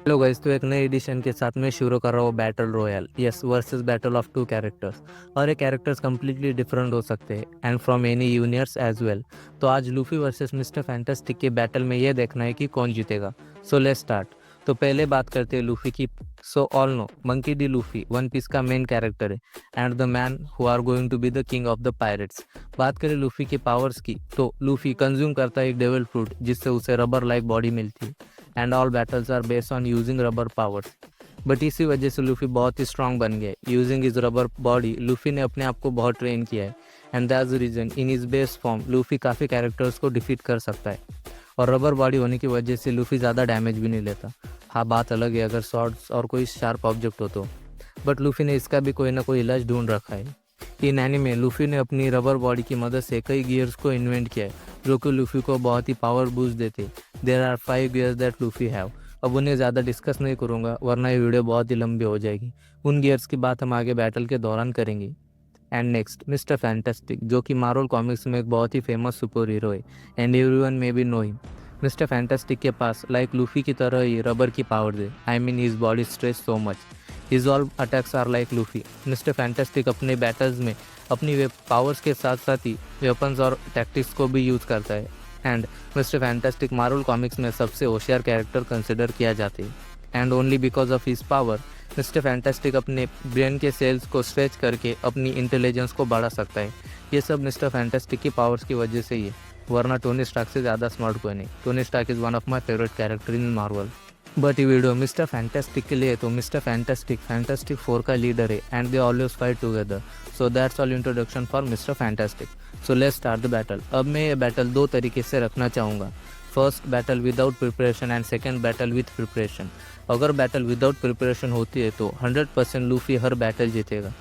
Hello guys, तो एक नए एडिशन के साथ में शुरू कर रहा हूँ battle royale. Yes, versus battle of two characters. और ये कैरेक्टर्स कंप्लीटली डिफरेंट हो सकते हैं and from any universe as well. तो आज लूफी वर्सेस मिस्टर फैंटास्टिक के बैटल में ये देखना है कि कौन जीतेगा। So let's start. तो पहले बात करते हैं लूफी की। So all know Monkey D Luffy One Piece का मेन कैरेक्टर है and the man who are going to be the king of the pirates. बात करें लूफी के पावर्स की, तो लूफी कंज्यूम करता है एक डेविल फ्रूट जिससे उसे रबर लाइक बॉडी मिलती है and all battles are based on using rubber powers. But इसी वजह से लूफी बहुत ही स्ट्रांग बन गया है। Using is rubber body, Luffy ने अपने आप को बहुत ट्रेन किया है and that's the reason in is best form Luffy काफ़ी कैरेक्टर्स को डिफीट कर सकता है। और रबर बॉडी होने की वजह से लूफी ज़्यादा डैमेज भी नहीं लेता। हाँ, बात अलग है अगर शॉर्ट्स और कोई शार्प ऑब्जेक्ट हो तो। बट लूफी ने इसका भी कोई ना कोई इलाज ढूंढ रखा है। इन एनीमे लूफी ने अपनी रबर बॉडी की मदद से कई गियर्स को इन्वेंट किया है जो कि लूफी को बहुत ही पावर बूस्ट देते। There are 5 gears that Luffy have. अब उन्हें ज़्यादा डिस्कस नहीं करूँगा वरना ये वीडियो बहुत ही लंबी हो जाएगी। उन गियर्स की बात हम आगे बैटल के दौरान करेंगे। एंड नेक्स्ट मिस्टर फैंटास्टिक, जो कि मार्वल कॉमिक्स में एक बहुत ही फेमस सुपर हीरो है and everyone may be know him. Mister Fantastic के पास लाइक लूफी की तरह ही रबर की पावर है। I mean his body stretch so much. His all attacks are like Luffy. Mister Fantastic अपने बैटल्स में अपनी वे powers के साथ साथ ही वेपन्स और टैक्टिक्स को भी यूज़ करता है and mister fantastic Marvel comics में सबसे होशियार कैरेक्टर कंसिडर किया जाते हैं and only because of his power mister Fantastic अपने ब्रेन के सेल्स को स्ट्रेच करके अपनी इंटेलिजेंस को बढ़ा सकता है। ये सब मिस्टर फैंटास्टिक की पावर्स की वजह से ही है, वरना टोनी स्टार्क से ज़्यादा स्मार्ट कोई नहीं। Tony Stark is one of my favourite character in Marvel. But ये वीडियो मिस्टर फैंटास्टिक के लिए, तो मिस्टर फैंटास्टिक फैंटास्टिक 4 का लीडर है and they always fight together. So that's all introduction for mister fantastic. So let's start the battle. अब मैं ये battle दो तरीके से रखना चाहूँगा। First battle without preparation and second battle with preparation. अगर बैटल विदाउट प्रिपरेशन होती है तो 100% लूफी हर बैटल जीतेगा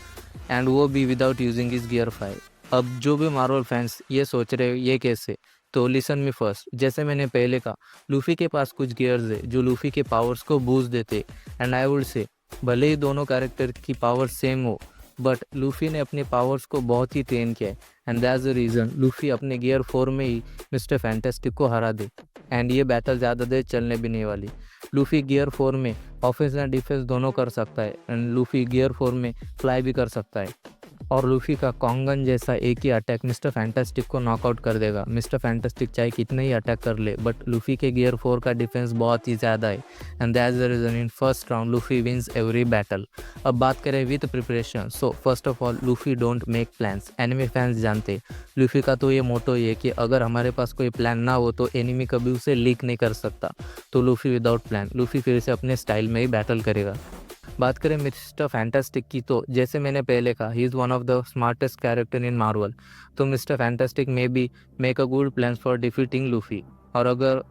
एंड वो भी विदाउट यूजिंग हिज गियर 5। अब जो भी मार्वल फैंस ये सोच रहे हो ये कैसे, तो लिसन मी फर्स्ट। जैसे मैंने पहले कहा, लूफी के पास कुछ गियर्स है जो लूफी के पावर्स को बूस्ट देते एंड आई वुड से भले ही दोनों कैरेक्टर की पावर सेम हो बट लूफी ने अपने पावर्स को बहुत ही ट्रेन किया है and that's the reason Luffy अपने गियर 4 में ही मिस्टर फैंटास्टिक को हरा दे एंड ये बैटल ज़्यादा देर चलने भी नहीं वाली। लूफी गियर 4 में ऑफेंस एंड डिफेंस दोनों कर सकता है एंड लूफी गियर 4 में फ्लाई भी कर सकता है और लूफी का कॉन्गन जैसा एक ही अटैक मिस्टर फैंटास्टिक को नॉकआउट कर देगा। मिस्टर फैंटास्टिक चाहे कितने ही अटैक कर ले बट लूफी के गियर 4 का डिफेंस बहुत ही ज़्यादा है and that's the reason in first round Luffy wins every battle. अब बात करें with preparation. So first of all Luffy don't make plans. Enemy fans जानते लूफी का तो ये मोटो ही है कि अगर हमारे पास कोई प्लान ना हो तो एनिमी कभी उसे लीक नहीं कर सकता। तो लूफी विदाउट प्लान, लूफी फिर से अपने स्टाइल में ही बैटल करेगा। बात करें मिस्टर फैंटास्टिक की, तो जैसे मैंने पहले कहा ही is one of the smartest character in Marvel. तो Mister Fantastic may be make a good plan for defeating Luffy. और अगर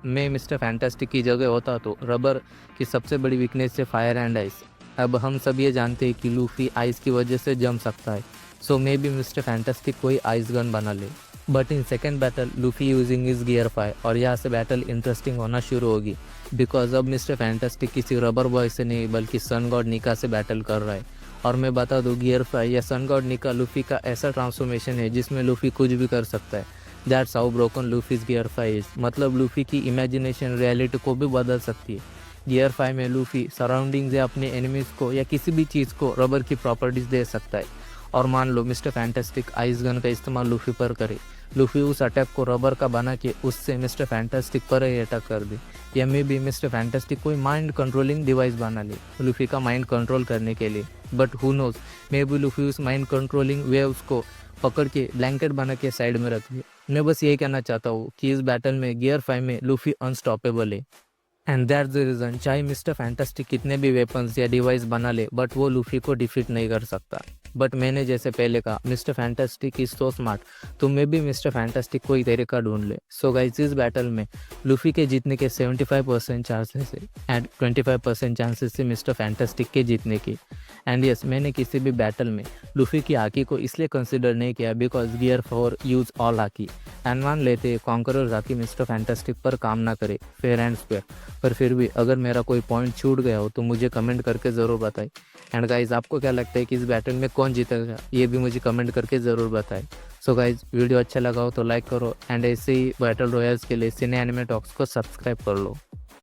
मैं मिस्टर फैंटास्टिक की जगह होता तो रबर की सबसे बड़ी वीकनेस है फायर एंड आइस। अब हम सब ये जानते हैं कि लूफी आइस की वजह से जम सकता है। सो मे बी मिस्टर फैंटास्टिक कोई आइस गन बना ले। But in second battle Luffy using is gear 5 और यहाँ से बैटल इंटरेस्टिंग होना शुरू होगी बिकॉज अब मिस्टर फैंटास्टिक किसी रबर बॉय से नहीं बल्कि सन गॉड निका से बैटल कर रहा है। और मैं बता दूँ गियर 5 या सन गॉड निका लूफी का ऐसा ट्रांसफॉर्मेशन है जिसमें लूफी कुछ भी कर सकता है। That's how broken लूफीज gear 5 is. मतलब लूफी की इमेजिनेशन रियलिटी को भी बदल सकती है। गियर 5 में लूफी सराउंडिंग्स या अपने एनिमीज को या किसी भी चीज़ को रबर की प्रॉपर्टीज दे सकता है। और मान लो मिस्टर फैंटास्टिक आइस गन का इस्तेमाल लूफी पर करे, लूफी उस अटैक को रबर का बना के उससे मिस्टर फैंटास्टिक पर ही अटैक कर दे। या मे भी मिस्टर फैंटास्टिक कोई माइंड कंट्रोलिंग डिवाइस बना ले लूफी का माइंड कंट्रोल करने के लिए। But who knows, maybe Luffy उस माइंड कंट्रोलिंग वेव्स को पकड़ के ब्लैंकेट बना के साइड में रख दे। मैं बस यही कहना चाहता हूँ कि इस बैटल में गियर 5 में लूफी अनस्टॉपेबल है एंड दैट्स द रीज़न चाहे मिस्टर फैंटास्टिक कितने भी वेपन्स या डिवाइस बना ले बट वो लूफी को डिफीट नहीं कर सकता। बट मैंने जैसे पहले कहा mister fantastic is so smart, तो मैं भी मिस्टर फैंटास्टिक कोई तरीका ढूंढ ले। सो गाइस इस बैटल में लूफी के जीतने के 75% चांसेस है एंड 25% चांसेस है मिस्टर फैंटास्टिक के जीतने की। एंड यस, मैंने किसी भी बैटल में लूफी की हाकी को इसलिए कंसिडर नहीं किया because gear 4 use all hockey and मान लेते कॉन्करर हाकी मिस्टर फैंटास्टिक पर काम ना करे फेयर एंड स्क्वायर। पर फिर भी अगर मेरा कोई पॉइंट छूट गया हो तो मुझे कमेंट करके ज़रूर बताएं। एंड गाइज आपको क्या लगता है कि इस बैटल में कौन जीतेगा, ये भी मुझे कमेंट करके ज़रूर बताएं। सो गाइज वीडियो अच्छा लगा हो तो लाइक करो एंड ऐसे ही बैटल रॉयल्स के लिए सिने एनिमे टॉक्स को सब्सक्राइब कर लो।